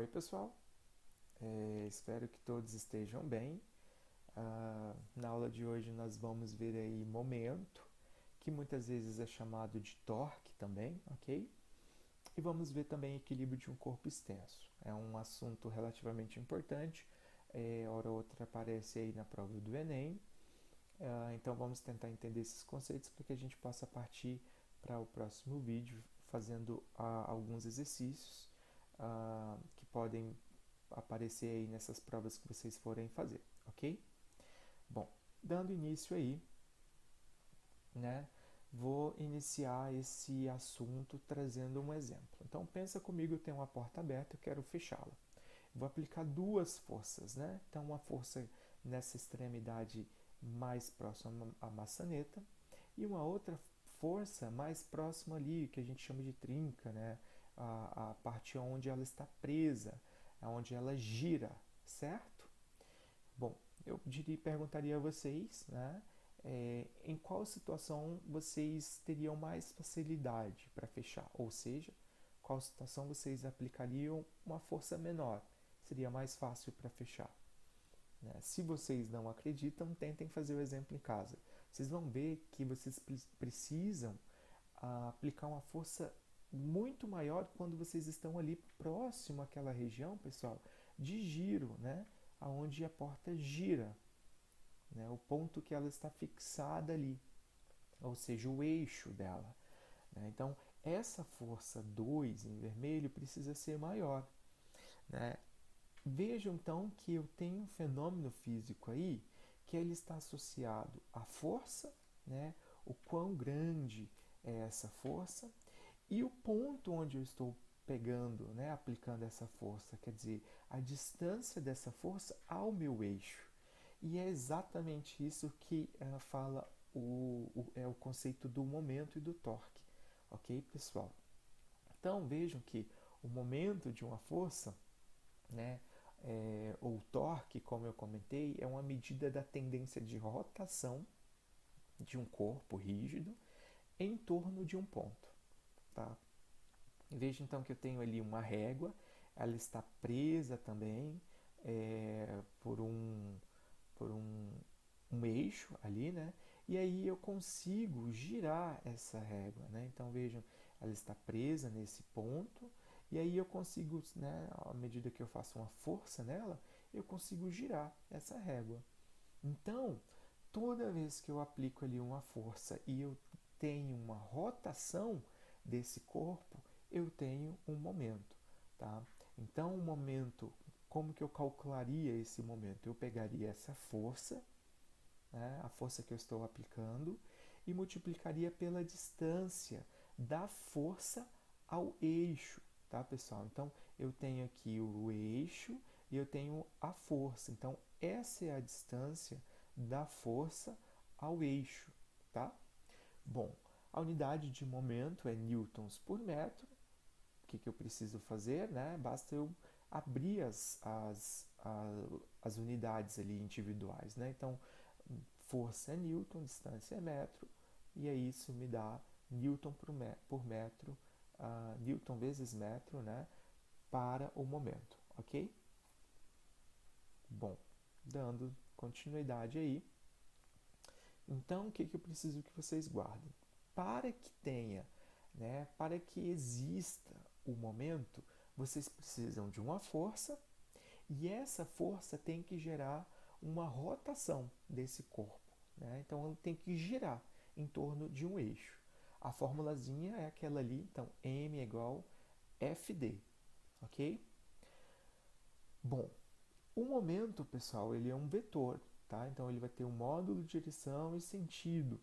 Oi, pessoal. Espero que todos estejam bem. Na aula de hoje nós vamos ver aí momento, que muitas vezes é chamado de torque também, ok? E vamos ver também equilíbrio de um corpo extenso. É um assunto relativamente importante, hora ou outra aparece aí na prova do Enem. Então vamos tentar entender esses conceitos para que a gente possa partir para o próximo vídeo fazendo alguns exercícios que podem aparecer aí nessas provas que vocês forem fazer, ok? Bom, dando início aí, né, vou iniciar esse assunto trazendo um exemplo. Então pensa comigo, eu tenho uma porta aberta, eu quero fechá-la. Vou aplicar duas forças, né? Então uma força nessa extremidade mais próxima à maçaneta e uma outra força mais próxima ali, que a gente chama de trinca, né? A parte onde ela está presa, onde ela gira, certo? Bom, eu perguntaria a vocês, né, em qual situação vocês teriam mais facilidade para fechar, ou seja, qual situação vocês aplicariam uma força menor, seria mais fácil para fechar. Né? Se vocês não acreditam, tentem fazer o exemplo em casa. Vocês vão ver que vocês precisam aplicar uma força muito maior quando vocês estão ali próximo àquela região, pessoal, de giro, né? Aonde a porta gira, né? O ponto que ela está fixada ali, ou seja, o eixo dela. Né? Então, essa força 2 em vermelho precisa ser maior. Né? Vejam então que eu tenho um fenômeno físico aí que ele está associado à força, né? O quão grande é essa força e o ponto onde eu estou pegando, né, aplicando essa força, quer dizer, a distância dessa força ao meu eixo. E é exatamente isso que fala o conceito do momento e do torque. Ok, pessoal? Então vejam que o momento de uma força, né, ou torque, como eu comentei, é uma medida da tendência de rotação de um corpo rígido em torno de um ponto. Tá? Veja então que eu tenho ali uma régua, ela está presa também por um eixo ali, né? E aí eu consigo girar essa régua, né? Então vejam, ela está presa nesse ponto e aí eu consigo, né, à medida que eu faço uma força nela, eu consigo girar essa régua. Então, toda vez que eu aplico ali uma força e eu tenho uma rotação desse corpo, eu tenho um momento, tá? Então, o momento, como que eu calcularia esse momento? Eu pegaria essa força, né, a força que eu estou aplicando, e multiplicaria pela distância da força ao eixo, tá, pessoal? Então, eu tenho aqui o eixo e eu tenho a força. Então, essa é a distância da força ao eixo, tá? Bom, a unidade de momento é newtons por metro. O que eu preciso fazer, né? Basta eu abrir as unidades ali individuais, né? Então, força é newton, distância é metro, e aí isso me dá newton por metro, newton vezes metro, né? Para o momento, ok? Bom, dando continuidade aí, então o que eu preciso que vocês guardem? Para que tenha, né? Para que exista o momento, vocês precisam de uma força e essa força tem que gerar uma rotação desse corpo. Né? Então, ele tem que girar em torno de um eixo. A formulazinha é aquela ali, então M é igual FD, ok? Bom, o momento, pessoal, ele é um vetor, tá? Então, ele vai ter um módulo de direção e sentido.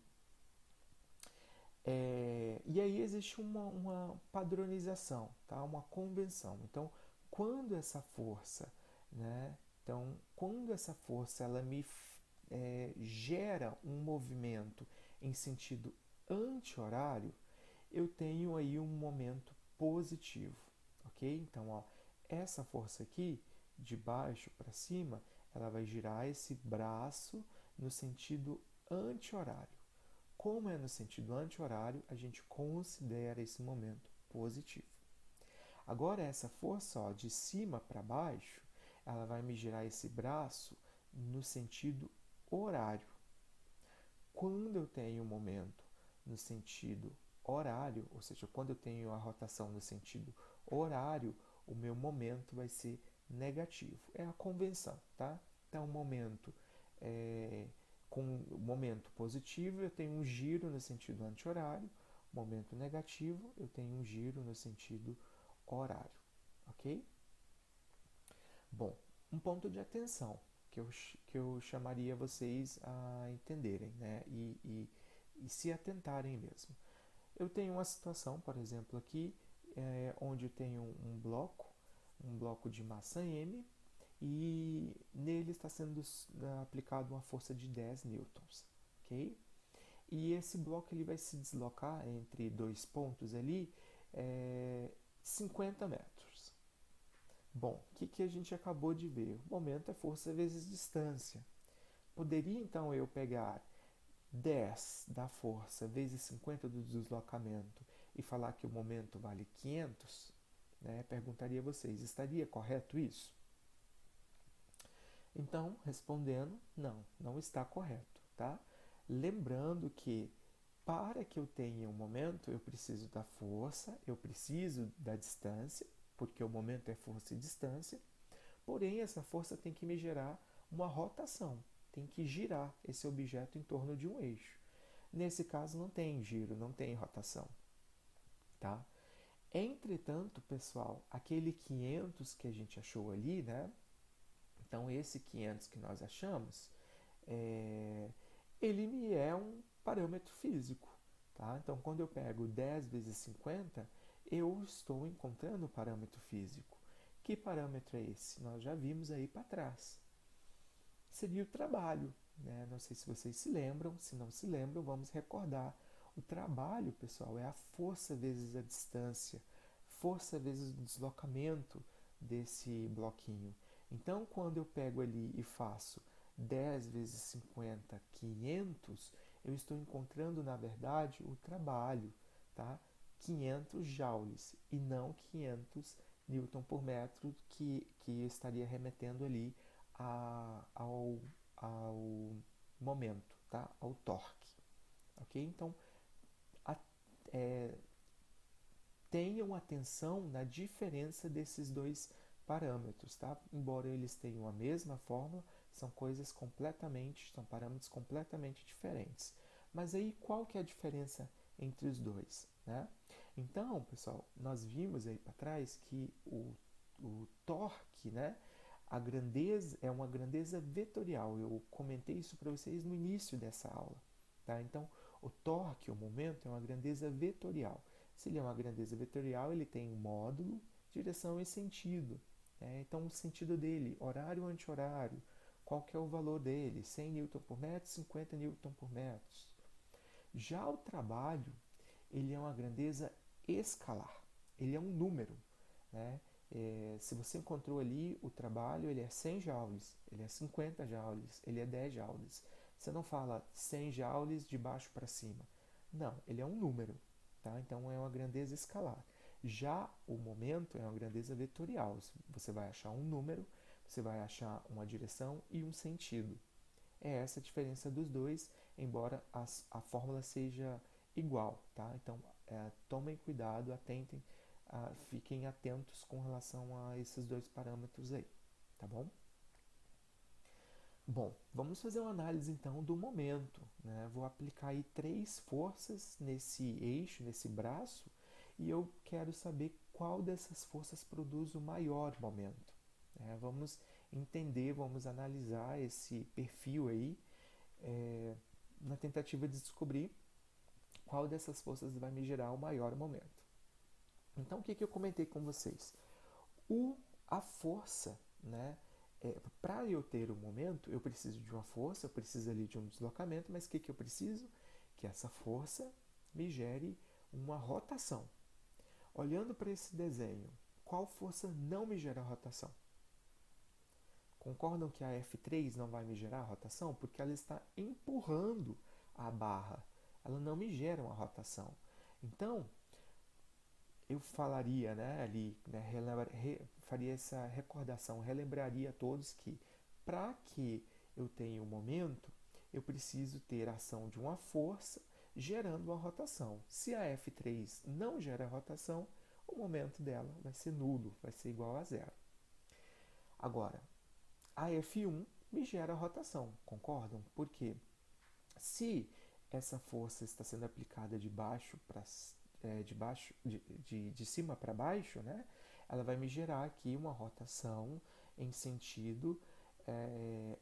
E aí existe uma padronização, tá? Uma convenção. Então, quando essa força, né? Então, quando essa força ela me gera um movimento em sentido anti-horário, eu tenho aí um momento positivo, ok? Então, ó, essa força aqui, de baixo para cima, ela vai girar esse braço no sentido anti-horário. Como é no sentido anti-horário, a gente considera esse momento positivo. Agora essa força, ó, de cima para baixo, ela vai me girar esse braço no sentido horário. Quando eu tenho um momento no sentido horário, ou seja, quando eu tenho a rotação no sentido horário, o meu momento vai ser negativo. É a convenção, tá? Então, com o momento positivo, eu tenho um giro no sentido anti-horário. Momento negativo, eu tenho um giro no sentido horário, ok? Bom, um ponto de atenção que eu chamaria vocês a entenderem, né? E se atentarem mesmo. Eu tenho uma situação, por exemplo, aqui, onde eu tenho um bloco de massa M, e nele está sendo aplicado uma força de 10 newtons, ok? E esse bloco ele vai se deslocar entre dois pontos ali, 50 metros. Bom, o que a gente acabou de ver? O momento é força vezes distância. Poderia então eu pegar 10 da força vezes 50 do deslocamento e falar que o momento vale 500? Né? Perguntaria a vocês, estaria correto isso? Então, respondendo, não está correto, tá? Lembrando que para que eu tenha um momento, eu preciso da força, eu preciso da distância, porque o momento é força e distância, porém essa força tem que me gerar uma rotação, tem que girar esse objeto em torno de um eixo. Nesse caso não tem giro, não tem rotação, tá? Entretanto, pessoal, aquele 500 que a gente achou ali, né? Então esse 500 que nós achamos, ele me é um parâmetro físico, tá? Então quando eu pego 10 vezes 50, eu estou encontrando o parâmetro físico. Que parâmetro é esse? Nós já vimos aí para trás. Seria o trabalho, né? Não sei se vocês se lembram, se não se lembram, vamos recordar. O trabalho, pessoal, é a força vezes a distância, força vezes o deslocamento desse bloquinho. Então, quando eu pego ali e faço 10 vezes 50, 500, eu estou encontrando, na verdade, o trabalho, tá? 500 joules e não 500 newton por metro que estaria remetendo ali ao, ao momento, tá? Ao torque, ok? Então, a, é, tenham atenção na diferença desses dois parâmetros, tá? Embora eles tenham a mesma fórmula, são parâmetros completamente diferentes. Mas aí qual que é a diferença entre os dois, né? Então, pessoal, nós vimos aí para trás que o torque, né? A grandeza é uma grandeza vetorial. Eu comentei isso para vocês no início dessa aula, tá? Então, o torque, o momento, é uma grandeza vetorial. Se ele é uma grandeza vetorial, ele tem um módulo, direção e sentido. Né? Então, o sentido dele, horário ou anti-horário, qual que é o valor dele? 100 Newton por metro, 50 Newton por metro. Já o trabalho, ele é uma grandeza escalar. Ele é um número. Né? Se você encontrou ali o trabalho, ele é 100 joules, ele é 50 joules, ele é 10 joules. Você não fala 100 joules de baixo para cima. Não, ele é um número. Tá? Então é uma grandeza escalar. Já o momento é uma grandeza vetorial. Você vai achar um número, você vai achar uma direção e um sentido. É essa a diferença dos dois, embora a fórmula seja igual. Tá? Então tomem cuidado, atentem, fiquem atentos com relação a esses dois parâmetros aí. Tá bom? Bom, vamos fazer uma análise então do momento. Né? Vou aplicar aí 3 forças nesse eixo, nesse braço, e eu quero saber qual dessas forças produz o maior momento. Vamos entender, vamos analisar esse perfil aí, na tentativa de descobrir qual dessas forças vai me gerar o maior momento. Então, o que eu comentei com vocês? A força, né? Para eu ter um momento, eu preciso de uma força, eu preciso ali de um deslocamento, mas o que eu preciso? Que essa força me gere uma rotação. Olhando para esse desenho, qual força não me gera rotação? Concordam que a F3 não vai me gerar rotação? Porque ela está empurrando a barra. Ela não me gera uma rotação. Então, eu falaria, né, ali, né, faria essa recordação, relembraria a todos que para que eu tenha um momento, eu preciso ter a ação de uma força gerando uma rotação. Se a F3 não gera rotação, o momento dela vai ser nulo, vai ser igual a zero. Agora, a F1 me gera rotação, concordam? Porque se essa força está sendo aplicada de baixo para de cima para baixo, né? Ela vai me gerar aqui uma rotação em sentido é,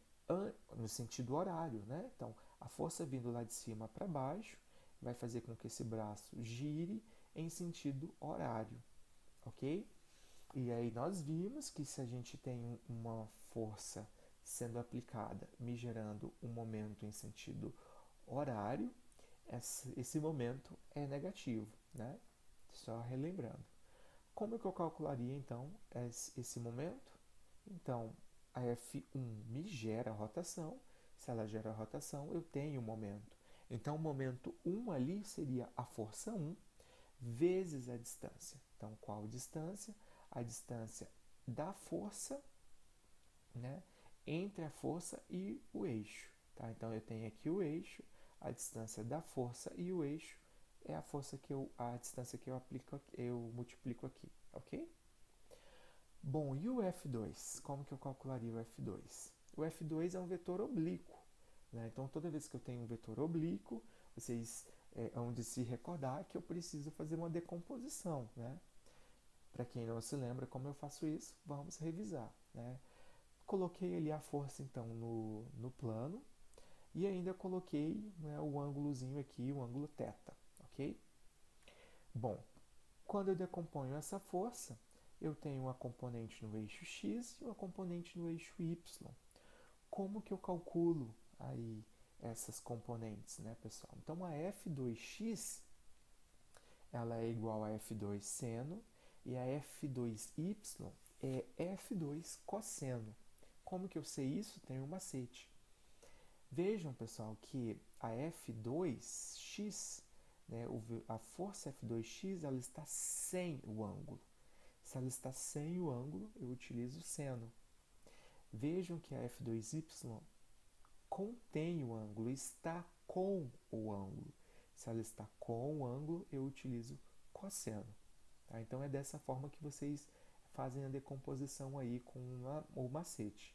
no sentido horário, né? Então, a força vindo lá de cima para baixo vai fazer com que esse braço gire em sentido horário, ok? E aí nós vimos que se a gente tem uma força sendo aplicada, me gerando um momento em sentido horário, esse momento é negativo, né? Só relembrando. Como é que eu calcularia então esse momento? Então, a F1 me gera rotação. Se ela gera rotação, eu tenho um momento. Então, o momento 1 ali seria a força 1 vezes a distância. Então, qual a distância? A distância da força, né, entre a força e o eixo. Tá? Então, eu tenho aqui o eixo, a distância da força e o eixo é a distância que eu aplico, eu multiplico aqui, ok? Bom, e o F2? Como que eu calcularia o F2? O F2 é um vetor oblíquo, né? Então, toda vez que eu tenho um vetor oblíquo, vocês hão de se recordar que eu preciso fazer uma decomposição, né? Para quem não se lembra como eu faço isso, vamos revisar, né? Coloquei ali a força, então, no plano e ainda coloquei, né, o ângulozinho aqui, o ângulo θ, ok? Bom, quando eu decomponho essa força, eu tenho uma componente no eixo x e uma componente no eixo y. Como que eu calculo aí essas componentes, né, pessoal? Então, a F2x ela é igual a F2 seno e a F2y é F2 cosseno. Como que eu sei isso? Tem um macete. Vejam, pessoal, que a F2x, né, a força F2x, ela está sem o ângulo. Se ela está sem o ângulo, eu utilizo seno. Vejam que a F2y contém o ângulo, está com o ângulo. Se ela está com o ângulo, eu utilizo cosseno. Tá? Então é dessa forma que vocês fazem a decomposição aí com o macete.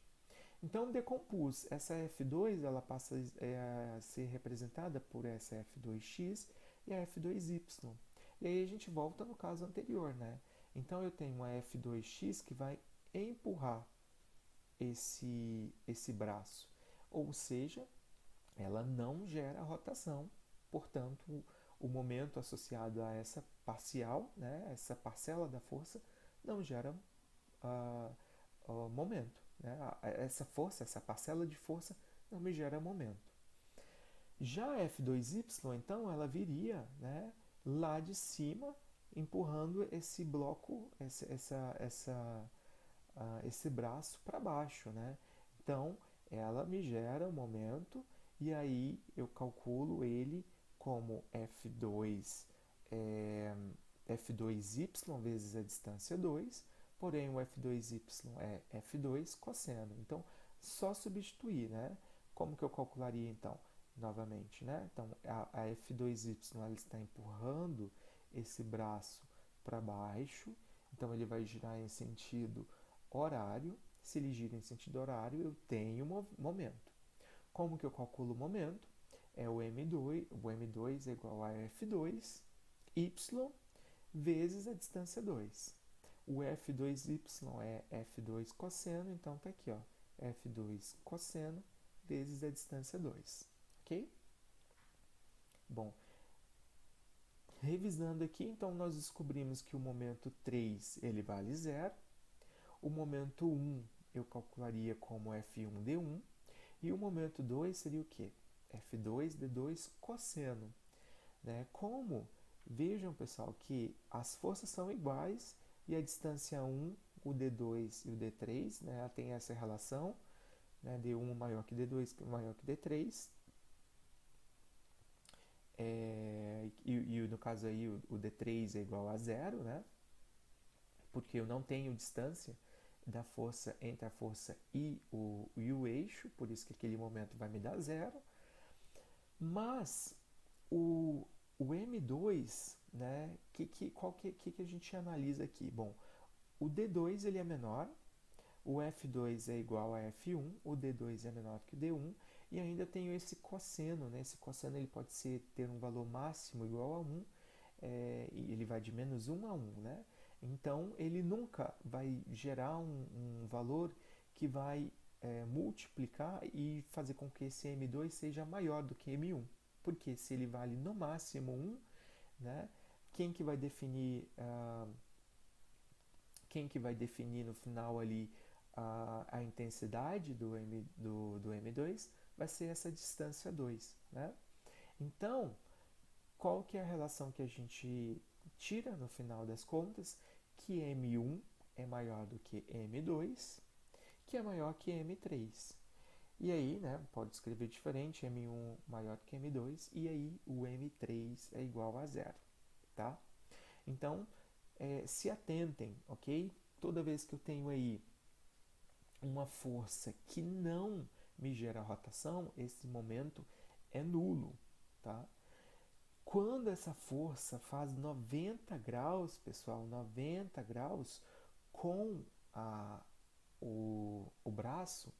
Então decompus essa F2, ela passa a ser representada por essa F2x e a F2y. E aí a gente volta no caso anterior, né? Então eu tenho uma F2x que vai empurrar esse braço, ou seja, ela não gera rotação, portanto, o momento associado a essa parcial, né, essa parcela da força, não gera momento. Né? Essa força, essa parcela de força, não me gera momento. Já a F2y, então, ela viria, né, lá de cima, empurrando esse bloco, esse braço para baixo, né? Então, ela me gera um momento e aí eu calculo ele como F2y vezes a distância 2, porém o F2y é F2 cosseno. Então, só substituir, né? Como que eu calcularia então? Novamente, né? Então, a F2y ela está empurrando esse braço para baixo, então ele vai girar em sentido horário. Se ele gira em sentido horário, eu tenho momento. Como que eu calculo o momento? É o M2 é igual a F2, Y vezes a distância 2. O F2y é F2 cosseno, então tá aqui, ó, F2 cosseno vezes a distância 2, ok? Bom, revisando aqui, então nós descobrimos que o momento 3 ele vale zero, o momento 1 eu calcularia como F1D1 e o momento 2 seria o quê? F2D2 cosseno. Né? Como? Vejam, pessoal, que as forças são iguais e a distância 1, o D2 e o D3, né, ela tem essa relação, né, D1 maior que D2 maior que D3. E no caso aí o D3 é igual a zero, né? Porque eu não tenho distância da força entre a força e o eixo, por isso que aquele momento vai me dar zero. Mas o M2, né, que a gente analisa aqui? Bom, o D2 ele é menor, o F2 é igual a F1, o D2 é menor que o D1, e ainda tenho esse cosseno, né? Esse cosseno ele pode ter um valor máximo igual a 1, e ele vai de menos 1 a 1, né? Então, ele nunca vai gerar um valor que vai multiplicar e fazer com que esse M2 seja maior do que M1. Porque se ele vale no máximo 1, né? Quem que vai definir quem que vai definir no final ali a intensidade do M2 vai ser essa distância 2, né? Então, qual que é a relação que a gente tira no final das contas? Que M1 é maior do que M2, que é maior que M3. E aí, né, pode escrever diferente, M1 maior que M2, e aí o M3 é igual a zero, tá? Então, se atentem, ok? Toda vez que eu tenho aí uma força que não me gera rotação, esse momento é nulo, tá? Quando essa força faz 90 graus, pessoal, 90 graus com o braço,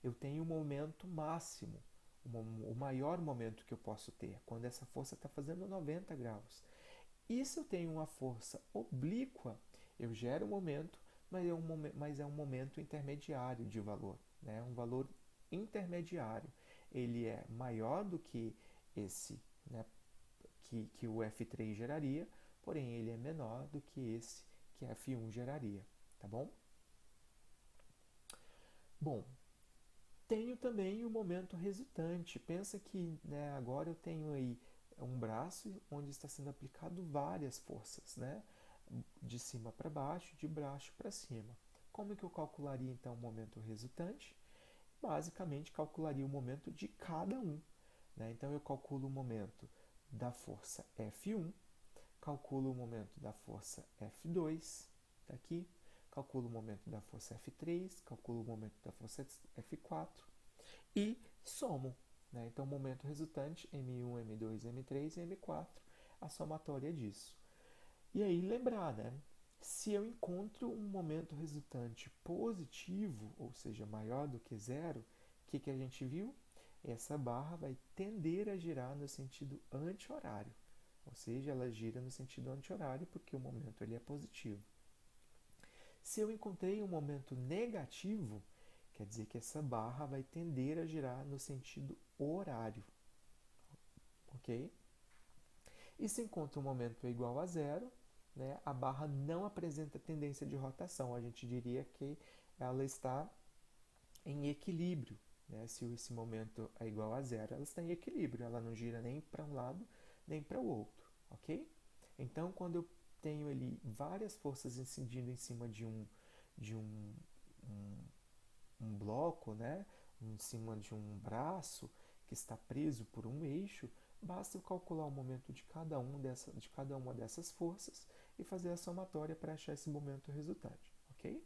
eu tenho um momento máximo, o maior momento que eu posso ter, quando essa força está fazendo 90 graus. E se eu tenho uma força oblíqua, eu gero um momento, mas é um momento intermediário de valor, né? Um valor intermediário. Ele é maior do que esse, né? que o F3 geraria, porém ele é menor do que esse que F1 geraria, tá bom? Bom, tenho também o momento resultante. Pensa que, né, agora eu tenho aí um braço onde está sendo aplicado várias forças, né? De cima para baixo, de baixo para cima. Como que eu calcularia então o momento resultante? Basicamente calcularia o momento de cada um, né? Então eu calculo o momento da força F1, calculo o momento da força F2, tá aqui, calculo o momento da força F3, calculo o momento da força F4 e somo, né? Então, o momento resultante, M1, M2, M3 e M4, a somatória disso. E aí, lembrar, né? Se eu encontro um momento resultante positivo, ou seja, maior do que zero, o que a gente viu? Essa barra vai tender a girar no sentido anti-horário. Ou seja, ela gira no sentido anti-horário porque o momento ele é positivo. Se eu encontrei um momento negativo, quer dizer que essa barra vai tender a girar no sentido horário, ok? E se encontra um momento igual a zero, né, a barra não apresenta tendência de rotação, a gente diria que ela está em equilíbrio, né? Se esse momento é igual a zero, ela está em equilíbrio, ela não gira nem para um lado nem para o outro, ok? Então, quando eu tenho ali várias forças incidindo em cima de um bloco, né? Em cima de um braço que está preso por um eixo, basta eu calcular o momento de de cada uma dessas forças e fazer a somatória para achar esse momento resultante, ok?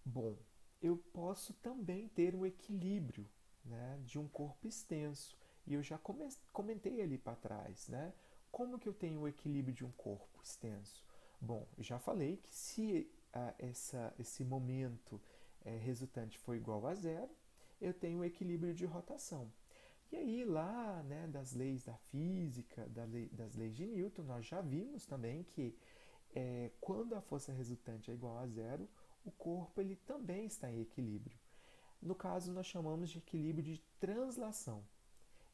Bom, eu posso também ter um equilíbrio, né, de um corpo extenso. E eu já comentei ali para trás, né? Como que eu tenho o equilíbrio de um corpo extenso? Bom, eu já falei que se esse momento resultante for igual a zero, eu tenho o equilíbrio de rotação. E aí lá, né, das leis da física, das leis de Newton, nós já vimos também que quando a força resultante é igual a zero, o corpo ele também está em equilíbrio. No caso, nós chamamos de equilíbrio de translação.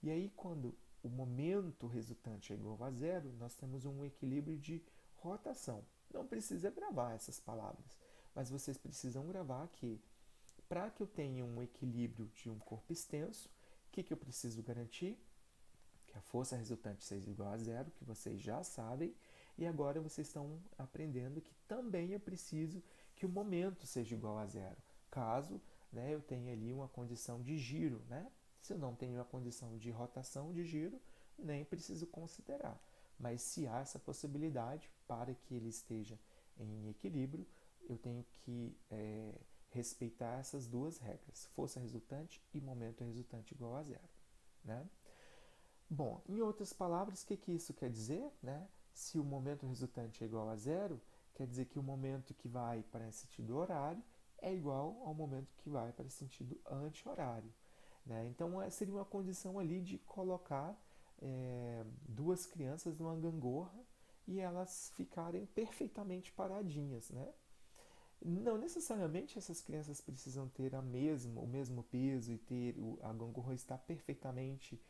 E aí, quando o momento resultante é igual a zero, nós temos um equilíbrio de rotação. Não precisa gravar essas palavras, mas vocês precisam gravar que, para que eu tenha um equilíbrio de um corpo extenso, o que eu preciso garantir? Que a força resultante seja igual a zero, que vocês já sabem, e agora vocês estão aprendendo que também é preciso que o momento seja igual a zero, caso, né, eu tenha ali uma condição de giro, né? Se eu não tenho a condição de rotação de giro, nem preciso considerar. Mas se há essa possibilidade, para que ele esteja em equilíbrio, eu tenho que respeitar essas duas regras, força resultante e momento resultante igual a zero. Né? Bom, em outras palavras, o que isso quer dizer? Né? Se o momento resultante é igual a zero, quer dizer que o momento que vai para sentido horário é igual ao momento que vai para sentido anti-horário. Né? Então, seria uma condição ali de colocar duas crianças numa gangorra e elas ficarem perfeitamente paradinhas. Né? Não necessariamente essas crianças precisam ter o mesmo peso e ter a gangorra estar perfeitamente,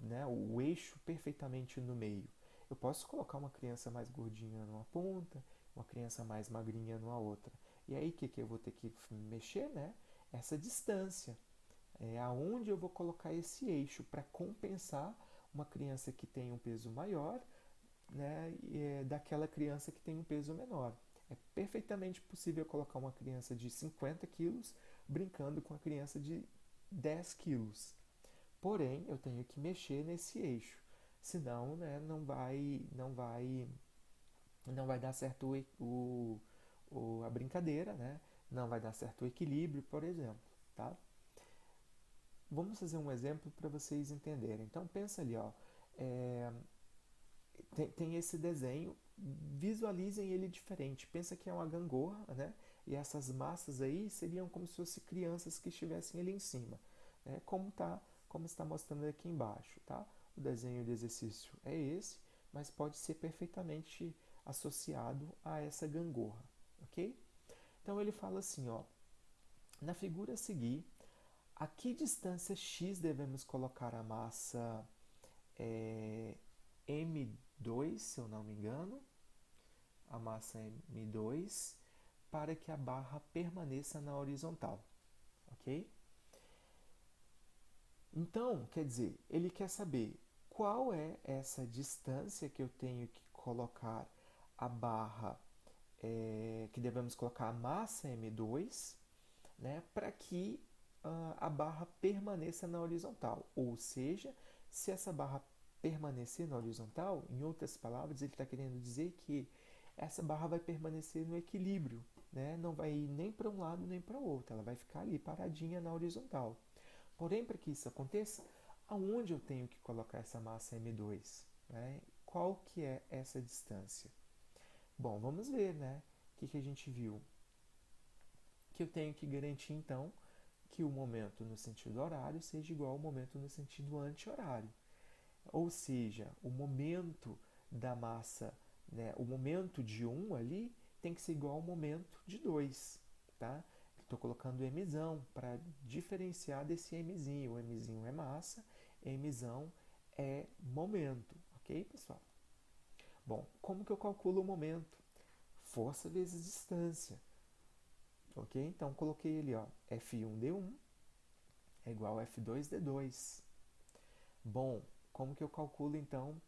né, o eixo perfeitamente no meio. Eu posso colocar uma criança mais gordinha numa ponta, uma criança mais magrinha numa outra. E aí o que eu vou ter que mexer? Né? Essa distância. Aonde eu vou colocar esse eixo para compensar uma criança que tem um peso maior, né, daquela criança que tem um peso menor. É perfeitamente possível colocar uma criança de 50 quilos brincando com a criança de 10 quilos. Porém, eu tenho que mexer nesse eixo, senão, né, não vai dar certo a brincadeira, né? Não vai dar certo o equilíbrio, por exemplo. Tá? Vamos fazer um exemplo para vocês entenderem. Então, pensa ali, ó, tem esse desenho, visualizem ele diferente. Pensa que é uma gangorra, né? E essas massas aí seriam como se fossem crianças que estivessem ali em cima, né? Como está mostrando aqui embaixo, tá? O desenho do exercício é esse, mas pode ser perfeitamente associado a essa gangorra, ok? Então ele fala assim, ó, na figura a seguir, a que distância x devemos colocar a massa M2, se eu não me engano, a massa M2, para que a barra permaneça na horizontal, ok? Então, quer dizer, ele quer saber qual é essa distância que eu tenho que colocar a barra, que devemos colocar a massa M2, né, para que a barra permaneça na horizontal. Ou seja, se essa barra permanecer na horizontal, em outras palavras, ele está querendo dizer que essa barra vai permanecer no equilíbrio, né? Não vai ir nem para um lado nem para o outro, ela vai ficar ali paradinha na horizontal. Porém, para que isso aconteça, aonde eu tenho que colocar essa massa M2? Né? Qual que é essa distância? Bom, vamos ver, né? O que a gente viu? Que eu tenho que garantir, então, que o momento no sentido horário seja igual ao momento no sentido anti-horário. Ou seja, o momento da massa, né, o momento de 1 ali tem que ser igual ao momento de 2. Tá? Estou colocando Mzão para diferenciar desse Mzinho. O Mzinho é massa, Mzão é momento. Ok, pessoal? Bom, como que eu calculo o momento? Força vezes distância. Ok? Então, coloquei ali, ó, F1D1 é igual a F2D2. Bom, como que eu calculo, então,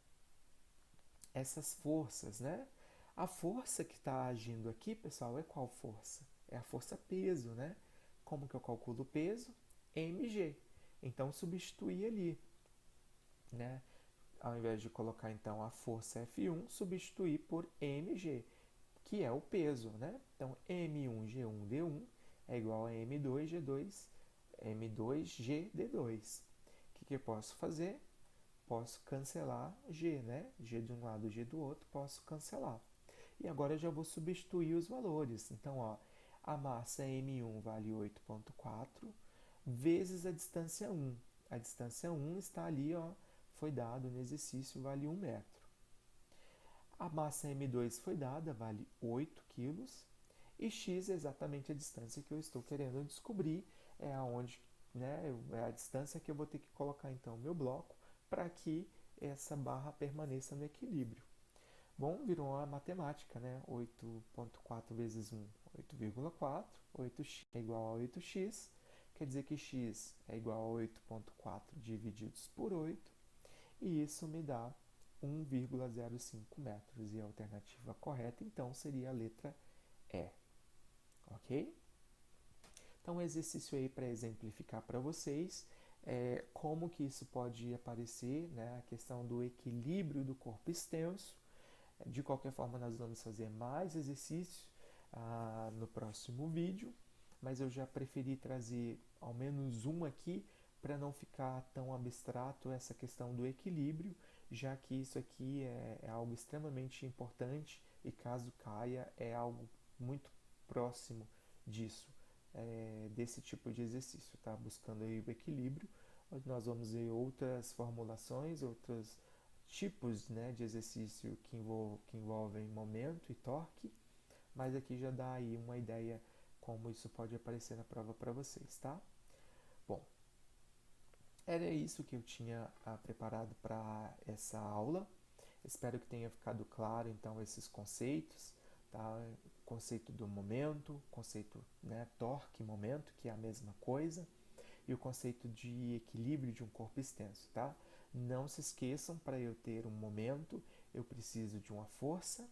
essas forças, né? A força que está agindo aqui, pessoal, é qual força? É a força peso, né? Como que eu calculo o peso? mg. Então, substituir ali, né? Ao invés de colocar, então, a força F1, substituir por mg, que é o peso, né? Então, M1G1D1 é igual a M2G2, M2GD2. O que eu posso fazer? Posso cancelar G, né? G de um lado, G do outro, posso cancelar. E agora eu já vou substituir os valores. Então, ó, a massa M1 vale 8,4 vezes a distância 1. A distância 1 está ali, ó, foi dado no exercício, vale 1 metro. A massa M2 foi dada, vale 8 quilos. E x é exatamente a distância que eu estou querendo descobrir, é aonde, né, é a distância que eu vou ter que colocar então meu bloco para que essa barra permaneça no equilíbrio. Bom, virou uma matemática, né? 8,4 vezes 1, 8,4. 8x é igual a 8x. Quer dizer que x é igual a 8,4 divididos por 8. E isso me dá 1,05 metros. E a alternativa correta, então, seria a letra E. Ok? Então, um exercício aí para exemplificar para vocês como que isso pode aparecer, né? A questão do equilíbrio do corpo extenso. De qualquer forma, nós vamos fazer mais exercícios no próximo vídeo, mas eu já preferi trazer ao menos um aqui para não ficar tão abstrato essa questão do equilíbrio, já que isso aqui é algo extremamente importante e caso caia é algo muito próximo disso, desse tipo de exercício, tá? Buscando aí o equilíbrio, nós vamos ver outras formulações, outros tipos, né, de exercício que envolvem momento e torque, mas aqui já dá aí uma ideia como isso pode aparecer na prova para vocês, tá? Bom, era isso que eu tinha preparado para essa aula. Espero que tenha ficado claro, então, esses conceitos, tá? O conceito do momento, conceito, né, torque, momento, que é a mesma coisa, e o conceito de equilíbrio de um corpo extenso, tá? Não se esqueçam, para eu ter um momento, eu preciso de uma força,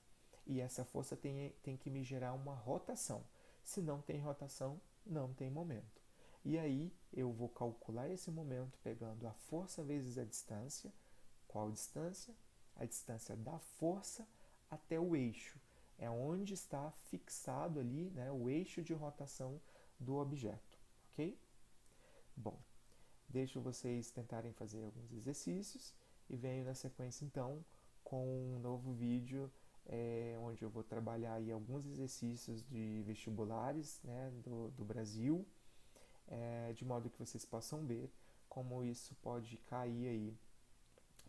e essa força tem que me gerar uma rotação. Se não tem rotação, não tem momento. E aí eu vou calcular esse momento pegando a força vezes a distância. Qual distância? A distância da força até o eixo. É onde está fixado ali, né, o eixo de rotação do objeto, ok? Bom, deixo vocês tentarem fazer alguns exercícios e venho na sequência então com um novo vídeo onde eu vou trabalhar aí alguns exercícios de vestibulares, né, do Brasil, de modo que vocês possam ver como isso pode cair aí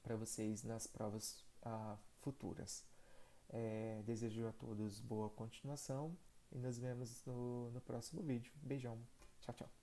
para vocês nas provas futuras. Desejo a todos boa continuação e nos vemos no próximo vídeo. Beijão, tchau, tchau.